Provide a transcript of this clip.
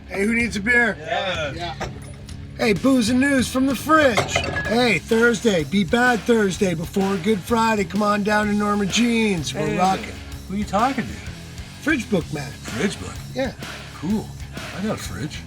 Hey, who needs a beer? Yeah. Hey, booze and news from the fridge. Hey, Thursday, be bad Thursday before Good Friday. Come on down to Norma Jeans. We're rocking. Who are you talking to? Fridge book, man. Fridge book. Yeah. Cool. I got a fridge.